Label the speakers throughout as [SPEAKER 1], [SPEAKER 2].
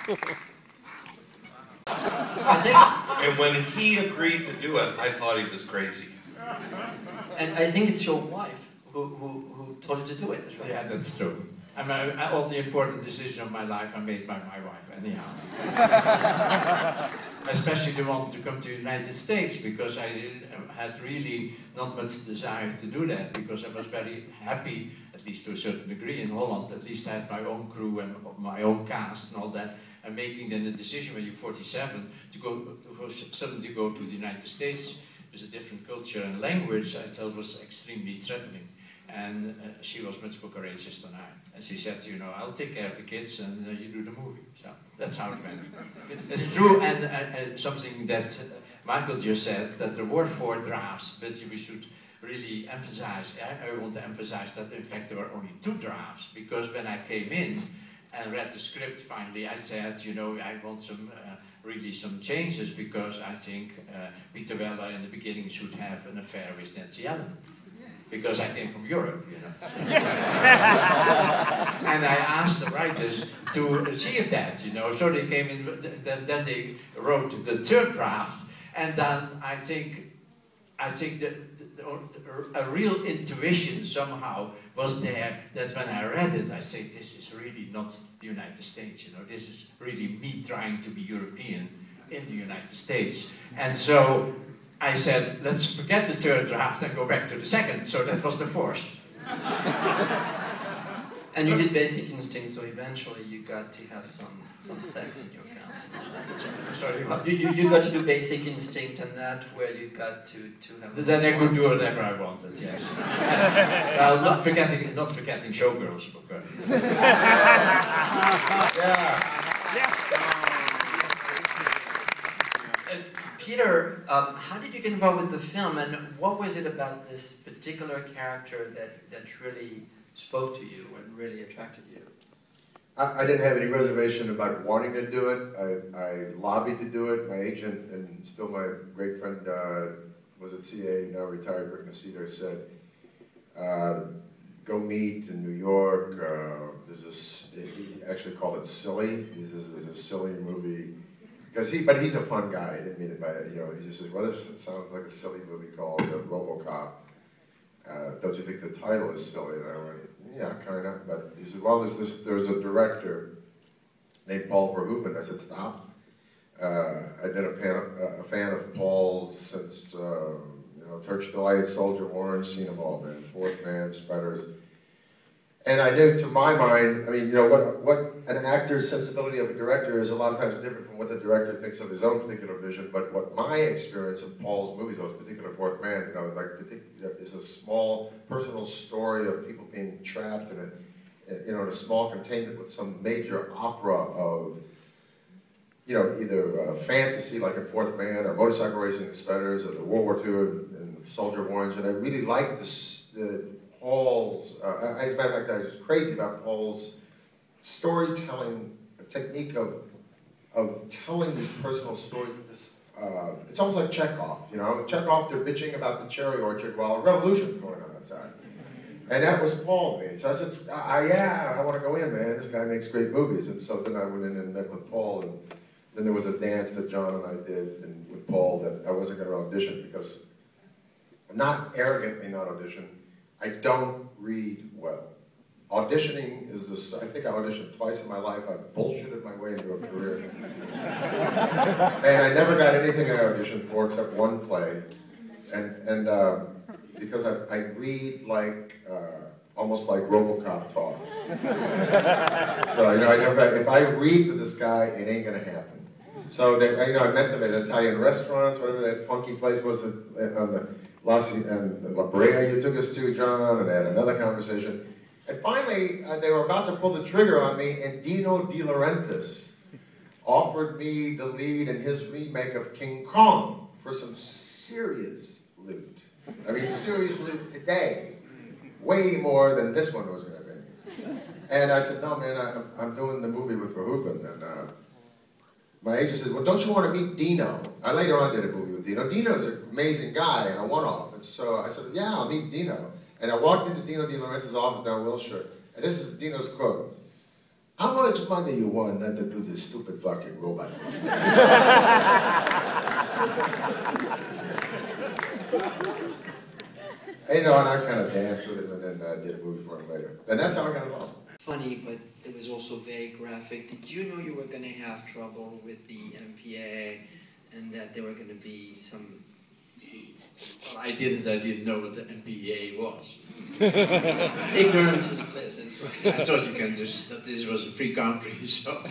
[SPEAKER 1] And when he agreed to do it, I thought he was crazy.
[SPEAKER 2] And I think it's your wife who told you to do it. Right?
[SPEAKER 3] Yeah, that's true. I mean, all the important decisions of my life are made by my wife, anyhow. Especially the one to come to the United States, because I had really not much desire to do that, because I was very happy, at least to a certain degree, in Holland. At least I had my own crew and my own cast and all that. And making then the decision when you're 47 to suddenly go to the United States with a different culture and language, I thought was extremely threatening. And she was much more courageous than I. And she said, you know, I'll take care of the kids and you do the movie. So that's how it went. It's true, and something that Michael just said, that there were 4 drafts, but we should really emphasize, I want to emphasize that in fact there were only 2 drafts, because when I came in and read the script finally, I said, you know, I want some, really some changes, because I think Peter Weller in the beginning should have an affair with Nancy Allen. Because I came from Europe, you know. And I asked the writers to achieve that, you know. So they came in, then they wrote the 3rd draft, and then I think that a real intuition somehow was there, that when I read it, I said, this is really not the United States, you know. This is really me trying to be European in the United States. And so I said, let's forget the 3rd draft and go back to the 2nd. So that was the 4th.
[SPEAKER 2] And you did Basic Instinct, so eventually you got to have some sex in your account.
[SPEAKER 3] Sorry, what?
[SPEAKER 2] You got to do Basic Instinct, and that where you got to have...
[SPEAKER 3] Then I could do whatever I wanted, yes. Well, not forgetting Showgirls, of course.
[SPEAKER 2] Peter, how did you get involved with the film, and what was it about this particular character that really spoke to you and really attracted you?
[SPEAKER 4] I didn't have any reservation about wanting to do it. I lobbied to do it. My agent, and still my great friend, was at CA, now retired, Rick Nassiter, said, go meet in New York. He actually called it Silly. There's a silly movie. But he's a fun guy. I didn't mean it by it. You know, he just says, well, this sounds like a silly movie called RoboCop. Don't you think the title is silly? And I went, yeah, kind of. But he said, well, there's a director named Paul Verhoeven. I said, stop. I've been a fan of Paul's since, you know, Church Delight, Soldier Warren, seen them all, man. Fourth Man, Spreaders. And I knew, to my mind, I mean, you know, what an actor's sensibility of a director is a lot of times different from what the director thinks of his own particular vision. But what my experience of Paul's movies, those particular Fourth Man, you know, like, is a small personal story of people being trapped in a small containment with some major opera of, you know, either fantasy like in Fourth Man, or motorcycle racing in Spreaders, or the World War II and Soldier Orange. And I really liked Paul's, as a matter of fact, I was just crazy about Paul's storytelling technique of telling these personal stories. It's almost like Chekhov, you know. Chekhov, they're bitching about the cherry orchard while a revolution's going on outside. And that was Paul to me. So I said, yeah, I want to go in, man. This guy makes great movies. And so then I went in and met with Paul, and then there was a dance that John and I did with Paul that I wasn't going to audition, because I'm not arrogantly not audition. I don't read well. Auditioning is this, I think I auditioned twice in my life. I bullshitted my way into a career. And I never got anything I auditioned for except one play. And because I read like, almost like RoboCop talks. So, you know, if I read for this guy, it ain't gonna happen. So, you know, I met them at Italian restaurants, whatever that funky place was on the La Brea you took us to, John, and I had another conversation. And finally, they were about to pull the trigger on me, and Dino De Laurentiis offered me the lead in his remake of King Kong for some serious loot. I mean, serious loot today. Way more than this one was going to be. And I said, no, man, I'm doing the movie with Verhoeven. And my agent said, well, don't you want to meet Dino? I later on did a movie with Dino. Dino's an amazing guy and a one-off. And so I said, yeah, I'll meet Dino. And I walked into Dino De Laurentiis' office down Wilshire, and this is Dino's quote. how much money you want not to do this stupid fucking robot movie? You know, and I kind of danced with him and then did a movie for him later. And that's how I got involved.
[SPEAKER 2] Funny, but it was also very graphic. Did you know you were going to have trouble with the MPA and that there were going to be some...
[SPEAKER 3] Well, I didn't know what the MPA was.
[SPEAKER 2] Ignorance is bliss.
[SPEAKER 3] I thought you can just, that this was a free country, so...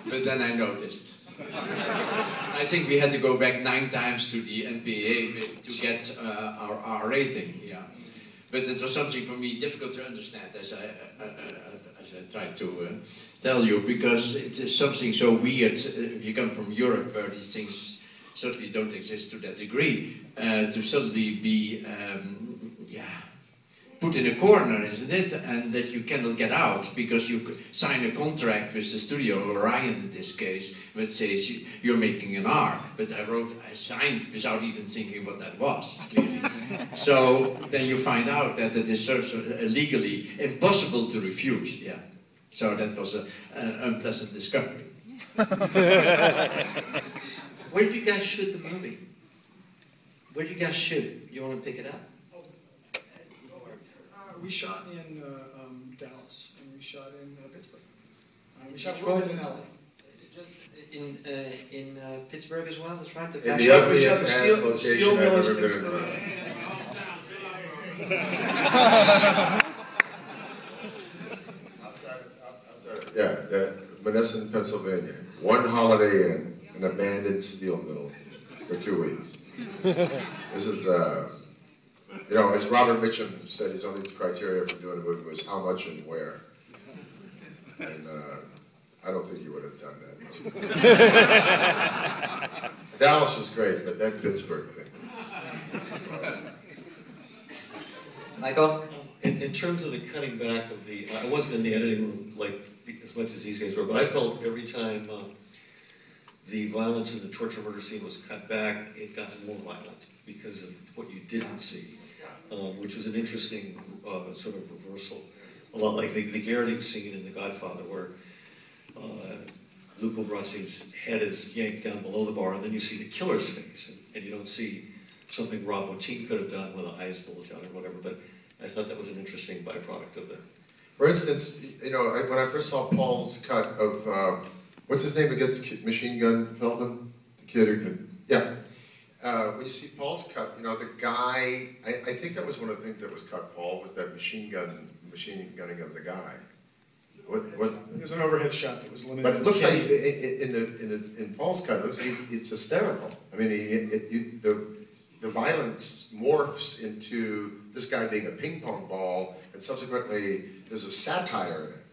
[SPEAKER 3] But then I noticed. I think we had to go back 9 times to the NPA to get our rating, yeah. But it was something for me difficult to understand, as I tried to tell you, because it is something so weird if you come from Europe, where these things certainly don't exist to that degree, to suddenly be, put in a corner, isn't it? And that you cannot get out because you sign a contract with the studio, Orion in this case, which says you're making an R. But I signed without even thinking what that was, clearly. So then you find out that it is sort of legally impossible to refuse, yeah. So that was an unpleasant discovery.
[SPEAKER 2] Where did you guys shoot the movie? Where did you guys shoot? You want to pick it up?
[SPEAKER 5] We shot in Dallas, and we shot in Pittsburgh. We shot a little bit in LA.
[SPEAKER 2] Just in Pittsburgh as well, that's right?
[SPEAKER 4] In the ugliest ass location I've ever been in. Yeah, Monessen, Pennsylvania. One Holiday Inn, an abandoned steel mill for 2 weeks. This is, you know, as Robert Mitchum said, his only criteria for doing a movie was how much and where. And I don't think you would have done that. Dallas was great, but that Pittsburgh thing.
[SPEAKER 2] Michael?
[SPEAKER 1] In terms of the cutting back of the, I wasn't in the editing room like as much as these guys were, but I felt every time the violence in the torture murder scene was cut back, it got more violent because of what you didn't see, which was an interesting sort of reversal. A lot like the garroting scene in The Godfather, where Luca Brassi's head is yanked down below the bar, and then you see the killer's face, and you don't see something Rob Bottin could have done with the eyes bulged out or whatever, but I thought that was an interesting byproduct of that.
[SPEAKER 4] For instance, you know, when I first saw Paul's cut of, what's his name against Machine Gun Felton? The kid who could, yeah. When you see Paul's cut, you know, the guy, I think that was one of the things that was cut, Paul, was that machine gunning of the guy.
[SPEAKER 5] There's an overhead shot that was limited.
[SPEAKER 4] But it looks like in Paul's cut, it looks like it's hysterical. I mean, the violence morphs into this guy being a ping pong ball, and subsequently there's a satire in it.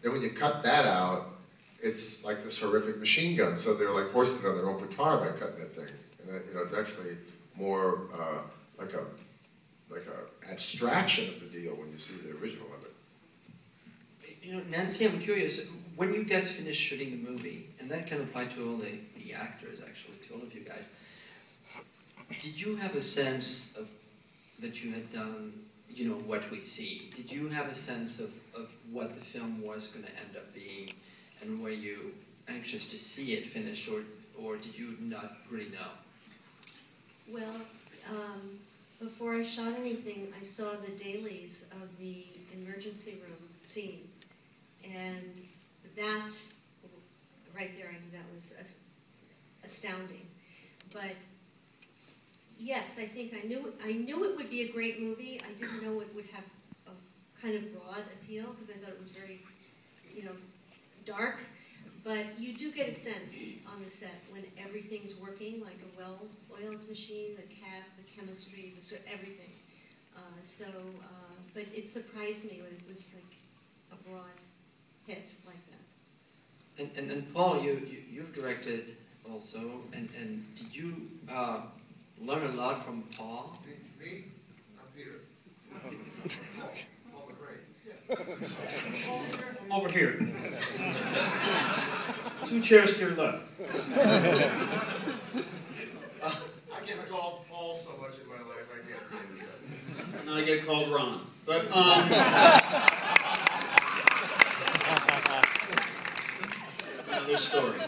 [SPEAKER 4] Then when you cut that out, it's like this horrific machine gun. So they're like hoisted on their own petard by cutting that thing. And you know, it's actually more like a abstraction of the deal when you see the original of it.
[SPEAKER 2] You know, Nancy, I'm curious, when you guys finished shooting the movie, and that can apply to all the actors actually, to all of you guys, did you have a sense of that you had done, you know, what we see? Did you have a sense of what the film was going to end up being, and were you anxious to see it finished, or did you not really know?
[SPEAKER 6] Well, before I shot anything, I saw the dailies of the emergency room scene, and that, right there, I knew that was astounding. But yes, I think I knew it would be a great movie. I didn't know it would have a kind of broad appeal because I thought it was very, you know, dark. But you do get a sense on the set when everything's working, like a well-oiled machine, the cast, the chemistry, everything. But it surprised me when it was like a broad hit like that.
[SPEAKER 2] And Paul, you've directed also, and did you learn a lot from Paul?
[SPEAKER 4] Me? I'm Peter. Paul McCrane.
[SPEAKER 5] Over here. 2 chairs to your left.
[SPEAKER 4] I get called Paul so much in my life, I
[SPEAKER 7] and I get called Ron. But that's another story.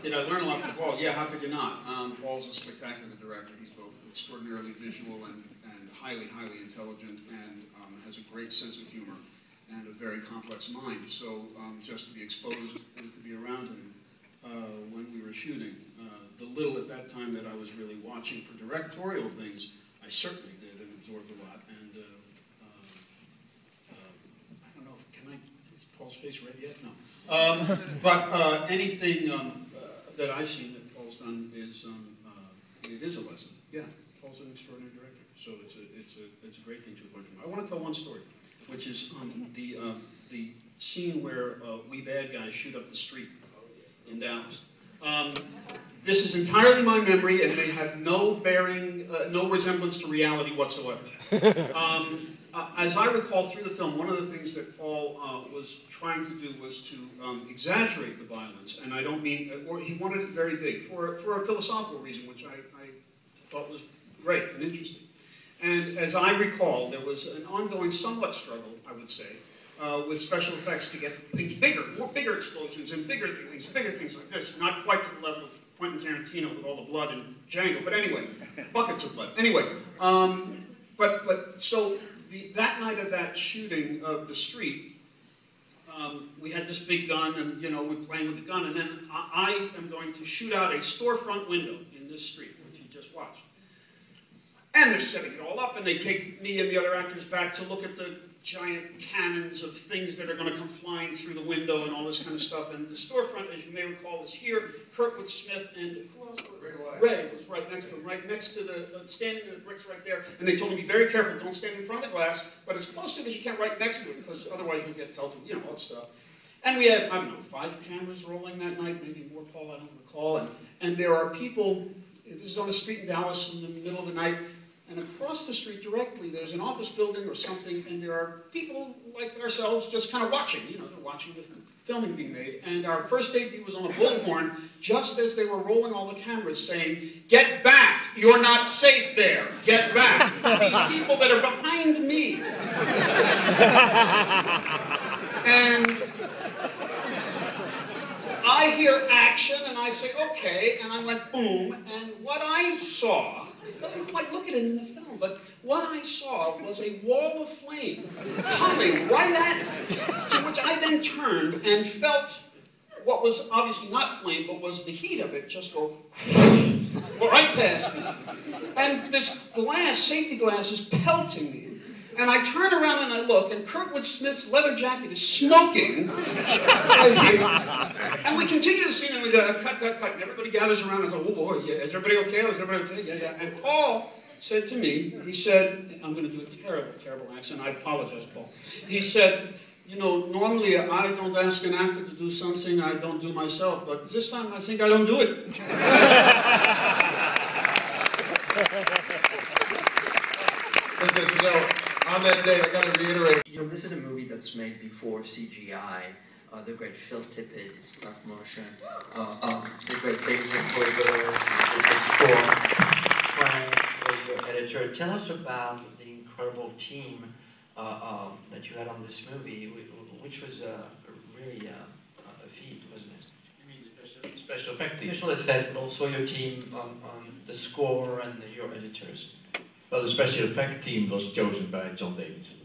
[SPEAKER 7] Did I learn a lot from Paul? Yeah, how could you not? Paul's a spectacular director. He's both extraordinarily visual and highly, highly intelligent, and has a great sense of humor and a very complex mind. So just to be exposed and to be around him when we were shooting, the little at that time that I was really watching for directorial things, I certainly did and absorbed a lot. And I don't know, is Paul's face red yet? No. But anything that I've seen that Paul's done is, it is a lesson. Yeah, Paul's an extraordinary director, so it's a great thing to learn from him. I want to tell one story, which is the scene where we bad guys shoot up the street in Dallas. This is entirely my memory, and may have no bearing, no resemblance to reality whatsoever. As I recall through the film, one of the things that Paul was trying to do was to exaggerate the violence, and I don't mean, or he wanted it very big, for a philosophical reason, which I thought was great and interesting. And as I recall, there was an ongoing somewhat struggle, I would say, with special effects to get things bigger, bigger explosions and bigger things like this. Not quite to the level of Quentin Tarantino with all the blood in Django, but anyway, buckets of blood. Anyway, so that night of that shooting of the street, we had this big gun, and we're playing with the gun, and then I am going to shoot out a storefront window in this street, which you just watched. And they're setting it all up, and they take me and the other actors back to look at the giant cannons of things that are going to come flying through the window and all this kind of stuff. And the storefront, as you may recall, is here. Kurtwood Smith and who else? Ray was right next to him, right next to the standing in the bricks right there. And they told me, be very careful, don't stand in front of the glass, but as close to it as you can right next to it, because otherwise you'll get pelted, all that stuff. And we had, I don't know, 5 cameras rolling that night, maybe more, Paul, I don't recall. And there are people, this is on a street in Dallas in the middle of the night, and across the street directly, there's an office building or something, and there are people like ourselves just kind of watching. They're watching the filming being made. And our first debut was on a bullhorn, just as they were rolling all the cameras, saying, "Get back! You're not safe there! Get back!" These people that are behind me. And I hear action, and I say, okay, and I went boom, and what I saw, it doesn't quite look at it in the film, but what I saw was a wall of flame coming right at me, to which I then turned and felt what was obviously not flame, but was the heat of it just go right past me. And this glass, safety glass, is pelting me. And I turn around and I look, and Kurtwood Smith's leather jacket is smoking right here. And we continue the scene, and we go, cut, and everybody gathers around, and I go, oh boy, yeah, is everybody okay? Is everybody okay? Yeah. And Paul said to me, he said, I'm going to do a terrible, terrible accent, I apologize, Paul. He said, normally I don't ask an actor to do something I don't do myself, but this time I think I don't do it.
[SPEAKER 4] Listen, on that day, I got to reiterate.
[SPEAKER 2] This is a movie that's made before CGI. The great Phil Tippett, stop motion. The great David Boyd, the score. Frank was your editor. Tell us about the incredible team that you had on this movie, which was really a feat, wasn't it?
[SPEAKER 3] You mean the special effect team?
[SPEAKER 2] Special effect, but also your team on the score and your editors.
[SPEAKER 3] Well, the special effect team was chosen by Jon Davison.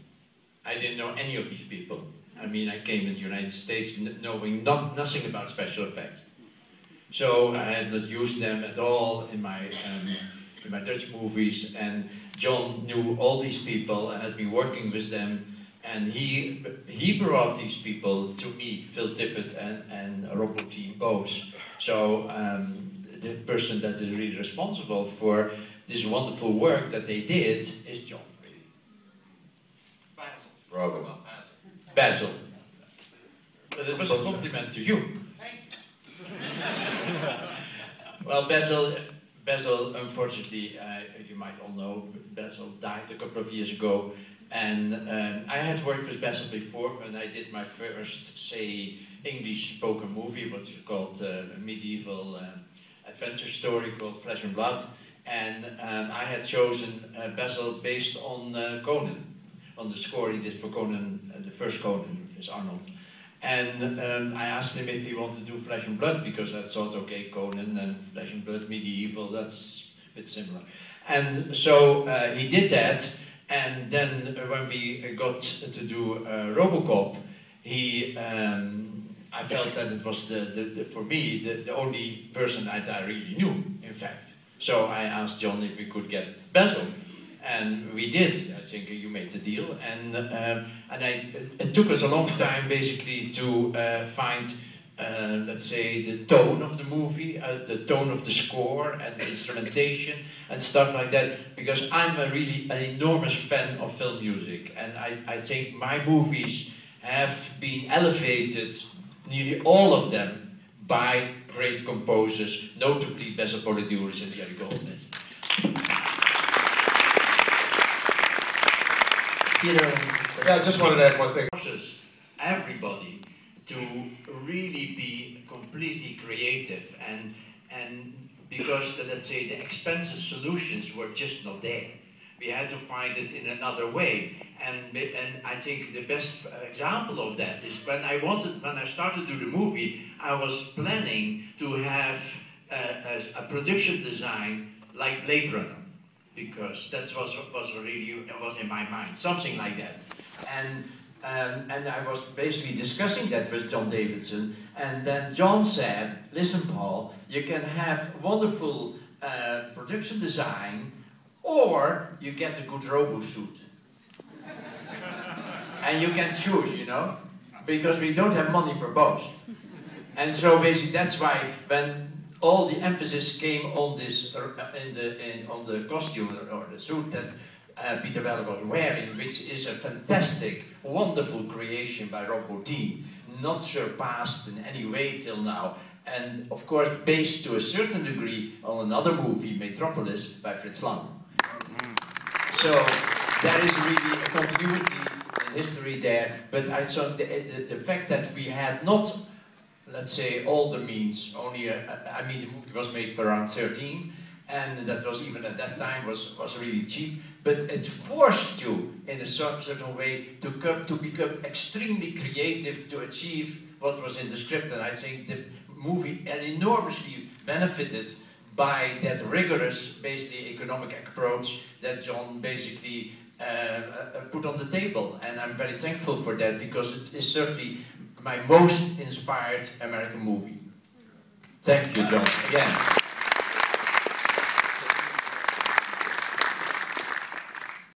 [SPEAKER 3] I didn't know any of these people. I mean, I came in the United States knowing nothing about special effects. So I had not used them at all in my Dutch movies, and Jon knew all these people and had been working with them, and he brought these people to me, Phil Tippett and RoboCop both. So the person that is really responsible for this wonderful work that they did is Jon, really.
[SPEAKER 4] Basil. Bravo.
[SPEAKER 3] Basil. But it was a compliment to you. Well, Basil, unfortunately, you might all know, Basil died a couple of years ago, and I had worked with Basil before when I did my first, say, English spoken movie, what's called a medieval adventure story called Flesh and Blood. And I had chosen Basil based on Conan, on the score he did for Conan, the first Conan, is Arnold. And I asked him if he wanted to do Flesh and Blood, because I thought, okay, Conan and Flesh and Blood, medieval, that's a bit similar. And so he did that, and then when we got to do RoboCop, I felt that it was, for me, the only person that I really knew, in fact. So I asked Jon if we could get Basil. And we did. I think you made the deal, and it took us a long time basically to find, let's say, the tone of the movie, the tone of the score, and the instrumentation and stuff like that. Because I'm an enormous fan of film music, and I think my movies have been elevated, nearly all of them, by great composers, notably Basil Poliduris and Jerry Goldsmith.
[SPEAKER 2] Peter.
[SPEAKER 4] Yeah, I just wanted to add one thing.
[SPEAKER 3] Forces everybody to really be completely creative, and because let's say the expensive solutions were just not there. We had to find it in another way, and I think the best example of that is when I started to do the movie, I was planning to have a production design like Blade Runner, because that was in my mind, something like that. And I was basically discussing that with Jon Davison, and then Jon said, listen Paul, you can have wonderful production design, or you get a good robo suit. And you can choose, you know, because we don't have money for both. And so basically that's why when all the emphasis came on this, on the costume or the suit that Peter Weller was wearing, which is a fantastic, wonderful creation by Rob Bottin, not surpassed in any way till now, and of course based to a certain degree on another movie, Metropolis, by Fritz Lang. So there is really a continuity in history there, but I thought the fact that we had not, let's say, all the means, only, I mean, the movie was made for around 13, and that was even at that time was really cheap, but it forced you in a certain way to become extremely creative to achieve what was in the script, and I think the movie enormously benefited by that rigorous, basically economic approach that Jon basically put on the table, and I'm very thankful for that, because it is certainly my most inspired American movie. Thank you, Jon, again.